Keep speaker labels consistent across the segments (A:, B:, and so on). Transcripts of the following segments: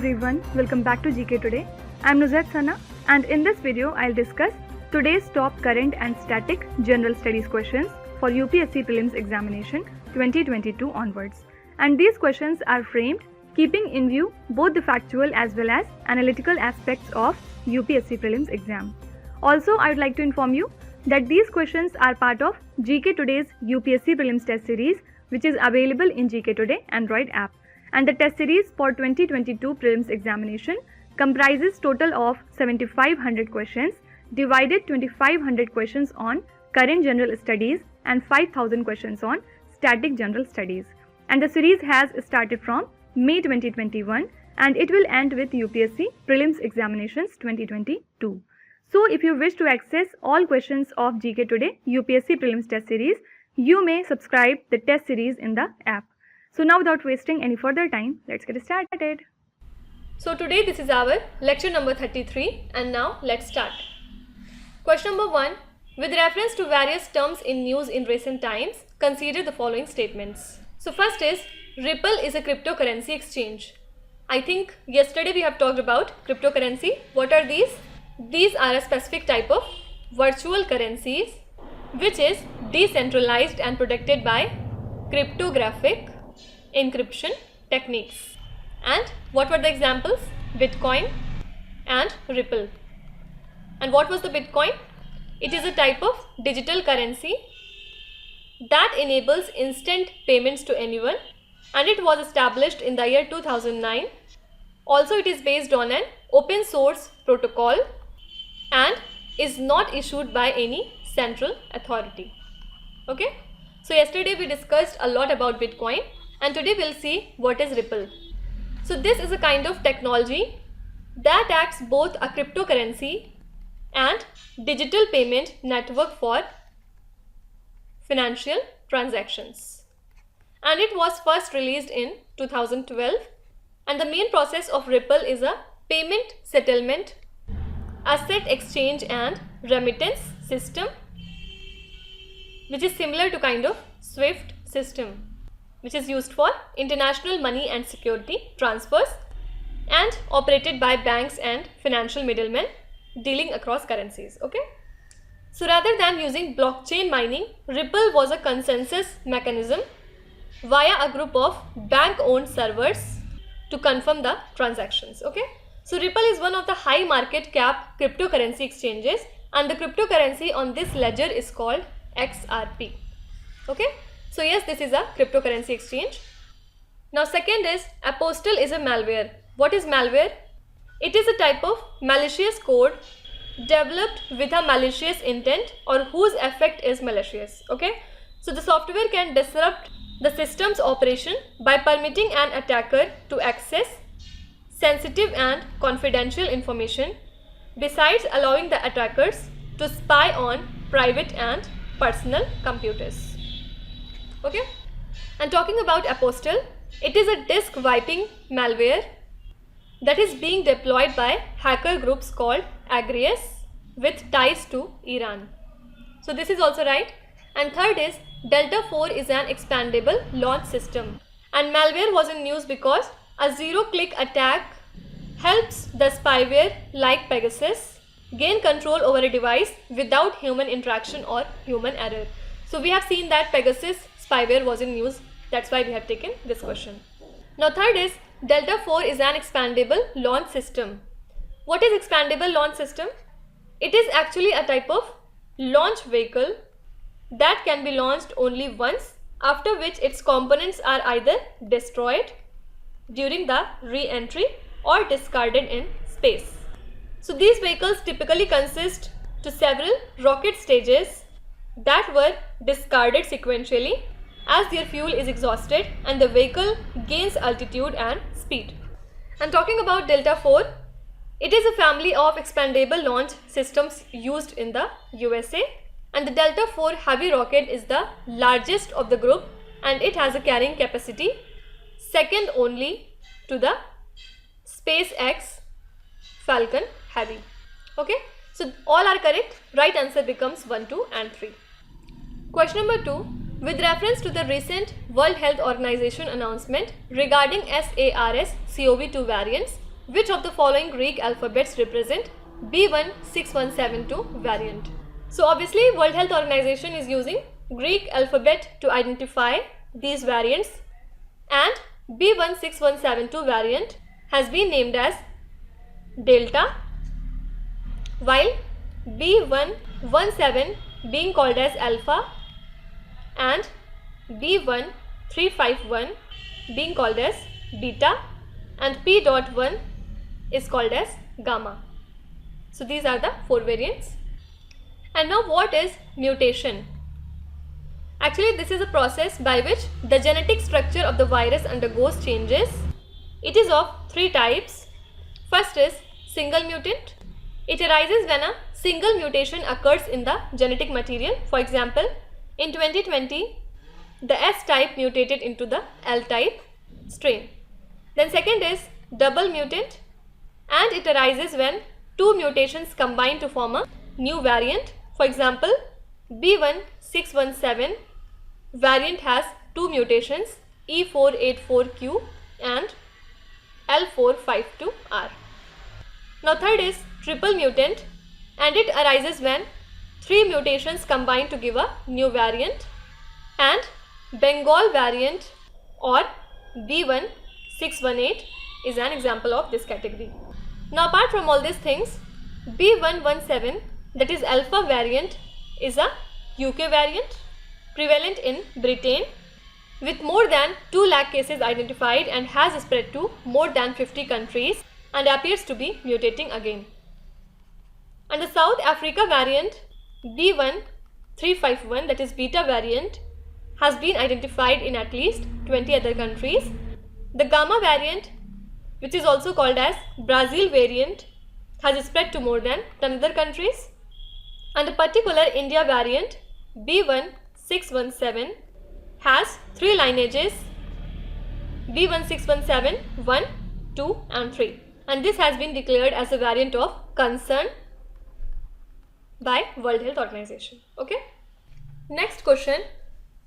A: everyone, welcome back to GK Today. I'm Nuzhat Sana and in this video I'll discuss today's top current and static general studies questions for UPSC Prelims Examination 2022 onwards. And these questions are framed keeping in view both the factual as well as analytical aspects of UPSC Prelims exam. Also, I would like to inform you that these questions are part of GK Today's UPSC Prelims test series, which is available in GK Today Android app. And the test series for 2022 Prelims examination comprises total of 7500 questions, divided 2500 questions on current general studies and 5000 questions on static general studies. And the series has started from May 2021 and it will end with UPSC Prelims Examinations 2022. So if you wish to access all questions of GK Today UPSC Prelims test series, you may subscribe the test series in the app. So now without wasting any further time, let's get started.
B: So today this is our lecture number 33 and now let's start. Question number 1. With reference to various terms in news in recent times, consider the following statements. So first is, Ripple is a cryptocurrency exchange. I think yesterday we have talked about cryptocurrency. What are these? These are a specific type of virtual currencies which is decentralized and protected by cryptographic encryption techniques. And what were the examples? Bitcoin and Ripple. And what was the Bitcoin? It is a type of digital currency that enables instant payments to anyone, and it was established in the year 2009. Also, it is based on an open source protocol and is not issued by any central authority. Okay, so yesterday we discussed a lot about Bitcoin and today we'll see what is Ripple. So this is a kind of technology that acts both a cryptocurrency and digital payment network for financial transactions. And it was first released in 2012, and the main process of Ripple is a payment settlement, asset exchange and remittance system, which is similar to kind of SWIFT system, which is used for international money and security transfers and operated by banks and financial middlemen dealing across currencies. Okay, so rather than using blockchain mining, Ripple was a consensus mechanism via a group of bank-owned servers to confirm the transactions. Okay, so Ripple is one of the high market cap cryptocurrency exchanges, and the cryptocurrency on this ledger is called XRP. Okay, so yes, this is a cryptocurrency exchange. Now second is, Apostle is a malware. What is malware? It is a type of malicious code developed with a malicious intent or whose effect is malicious. Okay, so the software can disrupt the system's operation by permitting an attacker to access sensitive and confidential information, besides allowing the attackers to spy on private and personal computers. Okay, and talking about Apostle, it is a disk wiping malware that is being deployed by hacker groups called Agrius with ties to Iran. So this is also right. And third is, Delta 4 is an expandable launch system, and malware was in news because a zero-click attack helps the spyware like Pegasus gain control over a device without human interaction or human error. So we have seen that Pegasus spyware was in news. That's why we have taken this question. Now third is, Delta 4 is an expandable launch system. What is expandable launch system? It is actually a type of launch vehicle that can be launched only once, after which its components are either destroyed during the re-entry or discarded in space. So these vehicles typically consist to several rocket stages that were discarded sequentially as their fuel is exhausted and the vehicle gains altitude and speed. And talking about Delta 4, it is a family of expandable launch systems used in the USA, and the Delta 4 heavy rocket is the largest of the group and it has a carrying capacity second only to the SpaceX Falcon Heavy. Okay, so all are correct. Right answer becomes 1, 2 and 3. Question number 2. With reference to the recent World Health Organization announcement regarding SARS-CoV-2 variants, which of the following Greek alphabets represent B16172 variant? So obviously World Health Organization is using Greek alphabet to identify these variants, and B16172 variant has been named as Delta, while B117 being called as Alpha and B1351 being called as Beta, and P.1 is called as Gamma. So these are the 4 variants. And now what is mutation? Actually, this is a process by which the genetic structure of the virus undergoes changes. It is of 3 types. First is single mutant. It arises when a single mutation occurs in the genetic material. For example, in 2020, the S type mutated into the L type strain. Then second is double mutant, and it arises when 2 mutations combine to form a new variant. For example, B1617 variant has 2 mutations, E484Q and L452R. Now third is triple mutant, and it arises when 3 mutations combine to give a new variant, and Bengal variant or B1618 is an example of this category. Now apart from all these things, B117, that is alpha variant, is a UK variant prevalent in Britain with more than 2 lakh cases identified and has spread to more than 50 countries and appears to be mutating again. And the South Africa variant B1351, that is beta variant, has been identified in at least 20 other countries. The Gamma variant, which is also called as Brazil variant, has spread to more than 10 other countries. And the particular India variant B1617 has 3 lineages: B1617, 1, 2 and 3. And this has been declared as a variant of concern by World Health Organization. Okay. Next question.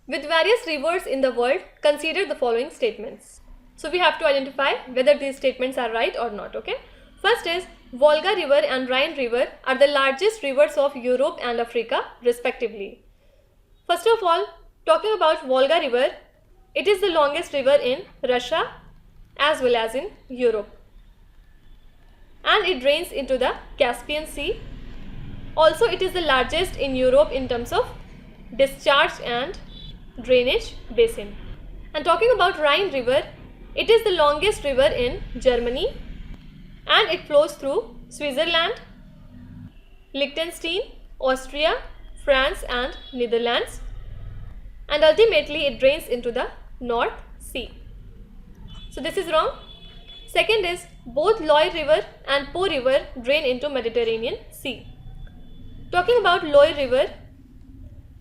B: With various rivers in the world, consider the following statements. So we have to identify whether these statements are right or not. Okay. First is Volga River and Rhine River are the largest rivers of Europe and Africa respectively. First of all, talking about Volga River, it is the longest river in Russia as well as in Europe, and it drains into the Caspian Sea. Also, it is the largest in Europe in terms of discharge and drainage basin. And talking about Rhine River, it is the longest river in Germany, and it flows through Switzerland, Liechtenstein, Austria, France and Netherlands, and ultimately it drains into the North Sea. So this is wrong. Second is both Loire River and Po River drain into Mediterranean Sea. Talking about Loire River,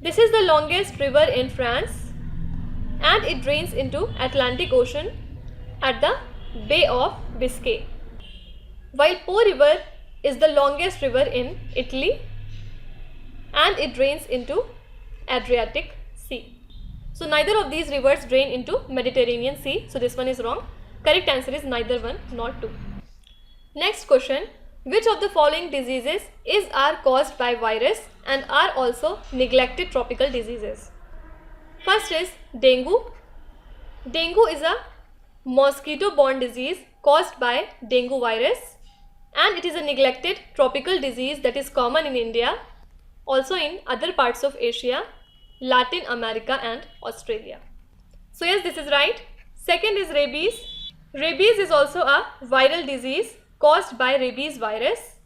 B: this is the longest river in France, and it drains into Atlantic Ocean at the Bay of Biscay, while Po River is the longest river in Italy, and it drains into Adriatic Sea. So neither of these rivers drain into Mediterranean Sea, so this one is wrong. Correct answer is neither one nor two. Next question. Which of the following diseases are caused by virus and are also neglected tropical diseases? First is dengue. Dengue is a mosquito-borne disease caused by dengue virus, and it is a neglected tropical disease that is common in India, also in other parts of Asia, Latin America and Australia. So yes, this is right. Second is rabies. Rabies is also a viral disease caused by rabies virus,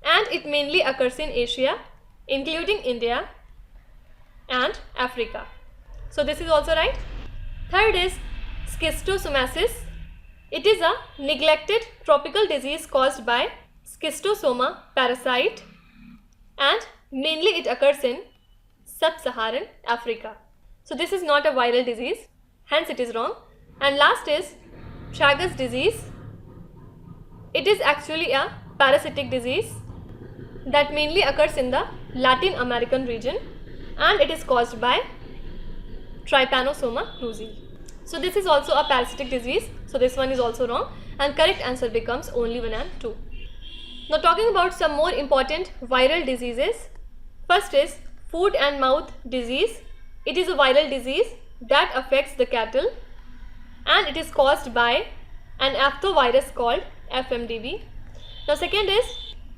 B: and it mainly occurs in Asia, including India and Africa. So this is also right. Third is schistosomiasis. It is a neglected tropical disease caused by schistosoma parasite, and mainly it occurs in sub-Saharan Africa. So this is not a viral disease, hence it is wrong. And last is Chagas disease. It is actually a parasitic disease that mainly occurs in the Latin American region, and it is caused by Trypanosoma cruzi. So this is also a parasitic disease, so this one is also wrong. and correct answer becomes only 1 and 2. Now talking about some more important viral diseases. First is foot and mouth disease. It is a viral disease that affects the cattle and it is caused by an aphthovirus called FMDV. Now second is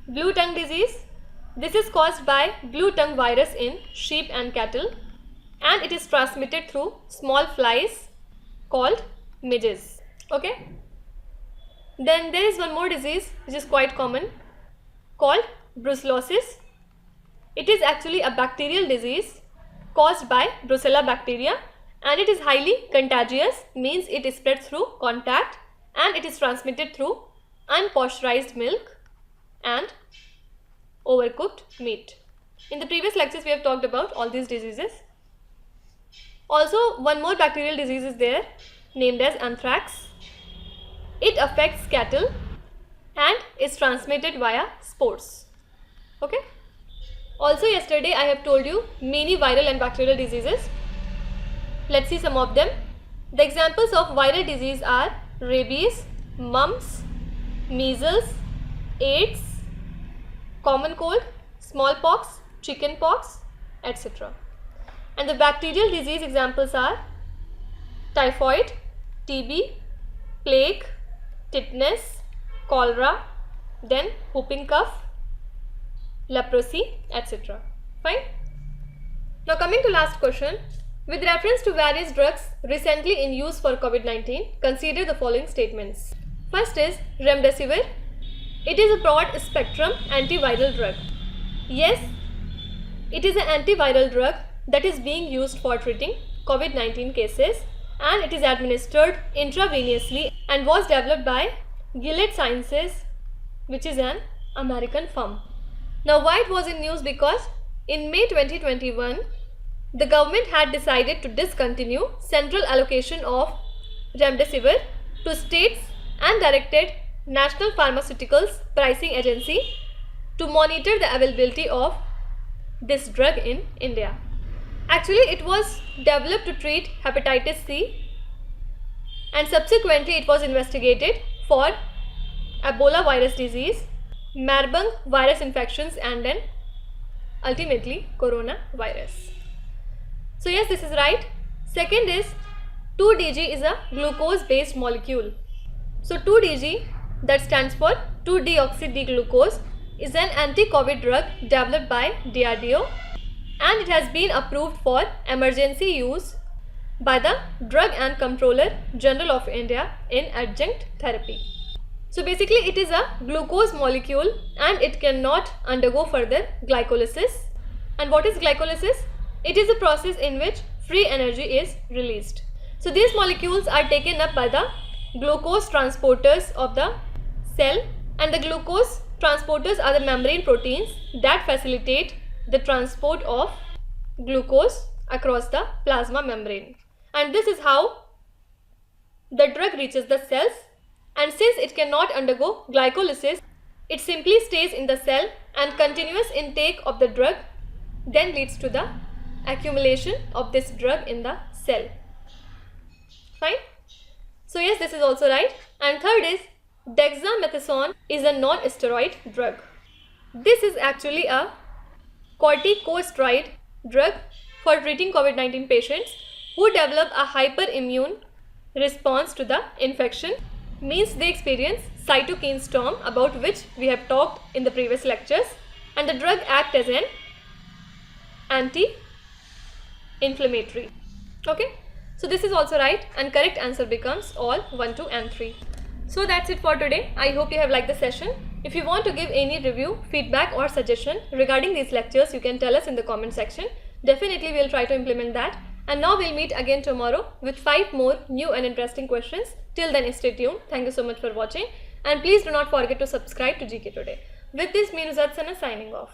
B: blue tongue disease. This is caused by blue tongue virus in sheep and cattle and it is transmitted through small flies called midges. Okay. Then there is one more disease which is quite common called brucellosis. It is actually a bacterial disease caused by Brucella bacteria and it is highly contagious, means it spreads through contact and it is transmitted through unpasteurized milk and overcooked meat. In the previous lectures we have talked about all these diseases. Also one more bacterial disease is there named as anthrax. It affects cattle and is transmitted via spores. Okay. Also yesterday I have told you many viral and bacterial diseases. Let's see some of them. The examples of viral disease are rabies, mumps, measles, AIDS, common cold, smallpox, chickenpox, etc. And the bacterial disease examples are typhoid, TB, plague, tetanus, cholera, then whooping cough, leprosy, etc. Fine. Now coming to last question. With reference to various drugs recently in use for COVID-19, consider the following statements. First is remdesivir. It is a broad spectrum antiviral drug. Yes, it is an antiviral drug that is being used for treating COVID-19 cases and it is administered intravenously and was developed by Gilead Sciences, which is an American firm. Now why it was in news? Because in May 2021, the government had decided to discontinue central allocation of remdesivir to states and directed National Pharmaceuticals Pricing Agency to monitor the availability of this drug in India. Actually, it was developed to treat hepatitis C and subsequently it was investigated for Ebola virus disease, Marburg virus infections and then ultimately coronavirus. So yes, this is right. Second is 2-DG is a glucose based molecule. So 2-DG, that stands for 2-deoxy-D-glucose, is an anti-COVID drug developed by DRDO and it has been approved for emergency use by the Drug and Controller General of India in adjunct therapy. So basically it is a glucose molecule and it cannot undergo further glycolysis. And what is glycolysis? It is a process in which free energy is released. So these molecules are taken up by the glucose transporters of the cell and the glucose transporters are the membrane proteins that facilitate the transport of glucose across the plasma membrane. And this is how the drug reaches the cells, and since it cannot undergo glycolysis, it simply stays in the cell and continuous intake of the drug then leads to the accumulation of this drug in the cell. Fine. So yes, this is also right. And third is dexamethasone is a non-steroid drug. This is actually a corticosteroid drug for treating COVID-19 patients who develop a hyperimmune response to the infection, means they experience cytokine storm, about which we have talked in the previous lectures, and the drug acts as an anti-inflammatory. Okay, so this is also right and correct answer becomes all 1, 2 and 3. So that's it for today. I hope you have liked the session. If you want to give any review, feedback or suggestion regarding these lectures, you can tell us in the comment section. Definitely we'll try to implement that. And now we'll meet again tomorrow with 5 more new and interesting questions. Till then, stay tuned. Thank you so much for watching and please do not forget to subscribe to GK Today. With this, me Nuzhat Sana signing off.